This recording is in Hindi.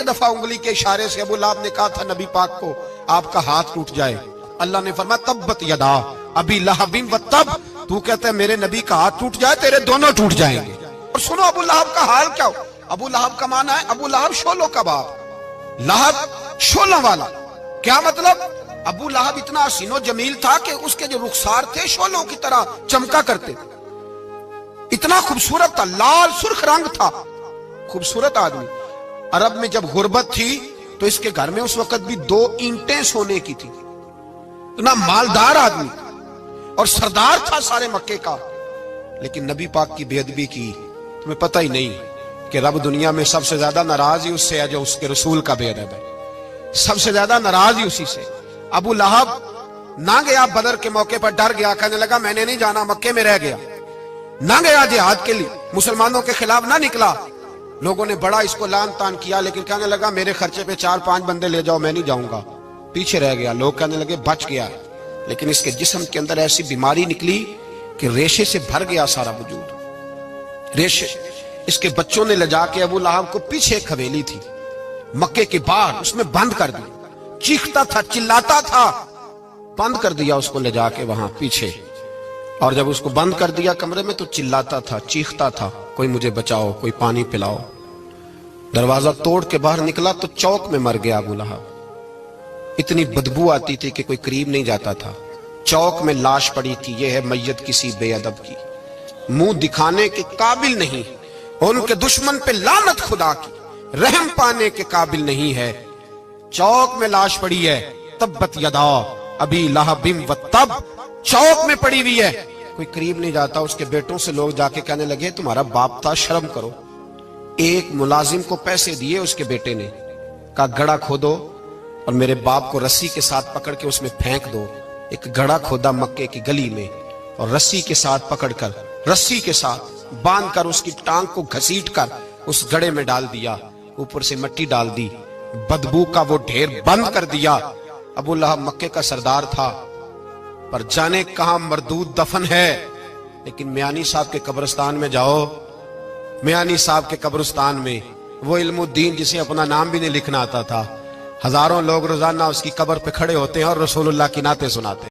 एक दफा उंगली के इशारे से अबू लहब ने कहा था नबी पाक को आपका हाथ टूट जाए, अल्लाह ने फरमाया तब्बत यदा अबी लहबिन व तब, तू कहता है मेरे नबी का हाथ टूट जाए तेरे दोनों टूट जाएंगे। और सुनो अबू लहब का हाल क्या हो। अबू लहब का माना है अबू लहब शोलों का बाप, लहब शोलों वाला। क्या मतलब? अबू लहब इतना हसीनो जमील था कि उसके जो रुखसार थे शोलों की तरह चमका करते, इतना खूबसूरत था, लाल सुर्ख रंग था, खूबसूरत आदमी। अरब में जब गुर्बत थी तो इसके घर में उस वक्त भी 2 ईंटें सोने की थी। इतना मालदार आदमी और सरदार था सारे मक्के का, लेकिन नबी पाक की बेअदबी की। तुम्हें पता ही नहीं कि रब दुनिया में सबसे ज्यादा नाराज ही उससे है जो उसके रसूल का बेअदब है, सबसे ज्यादा नाराज ही उसी से। अबू लहब ना गया बदर के मौके पर, डर गया, कहने लगा मैंने नहीं जाना, मक्के में रह गया, ना गया जिहाद के लिए, मुसलमानों के खिलाफ ना निकला। लोगों ने बड़ा इसको लान तान किया, लेकिन कहने लगा मेरे खर्चे पे 4-5 बंदे ले जाओ, मैं नहीं जाऊंगा, पीछे रह गया। लोग कहने लगे बच गया, लेकिन इसके जिस्म के अंदर ऐसी बीमारी निकली कि रेशे से भर गया सारा वजूद, रेशे। इसके बच्चों ने ले जाके अबू लहब को पीछे एक हवेली थी मक्के के बाहर, उसमें बंद कर दिया। चीखता था, चिल्लाता था, बंद कर दिया उसको ले जाके वहां पीछे। और जब उसको बंद कर दिया कमरे में तो चिल्लाता था, चीखता था, कोई मुझे बचाओ, कोई पानी पिलाओ। दरवाजा तोड़ के बाहर निकला तो चौक में मर गया अबू लहब। इतनी बदबू आती थी कि कोई करीब नहीं जाता था। चौक में लाश पड़ी थी, यह है मैयत किसी बेअदब की, मुंह दिखाने के काबिल नहीं, उनके दुश्मन पे लानत खुदा की, रहम पाने के काबिल नहीं है। चौक में लाश पड़ी है, तब्बत यदा अबी लहबिन व तब, चौक में पड़ी हुई है, कोई करीब नहीं जाता। उसके बेटों से लोग जाके कहने लगे तुम्हारा बाप था, शर्म करो। एक मुलाजिम को पैसे दिए उसके बेटे ने, कहा गड़ा खोदो और मेरे बाप को रस्सी के साथ पकड़ के उसमें फेंक दो। एक गड़ा खोदा मक्के की गली में और रस्सी के साथ पकड़कर, रस्सी के साथ बांध कर उसकी टांग को घसीट कर उस गड़े में डाल दिया, ऊपर से मिट्टी डाल दी, बदबू का वो ढेर बंद कर दिया। अबू लहब मक्के का सरदार था, पर जाने कहां मरदूद दफन है। लेकिन मियानी साहब के कब्रिस्तान में जाओ, मियानी साहब के कब्रिस्तान में वो इल्मुद्दीन जिसे अपना नाम भी नहीं लिखना आता था, हजारों लोग रोजाना उसकी कब्र पे खड़े होते हैं और रसूलुल्लाह की नाते सुनाते हैं।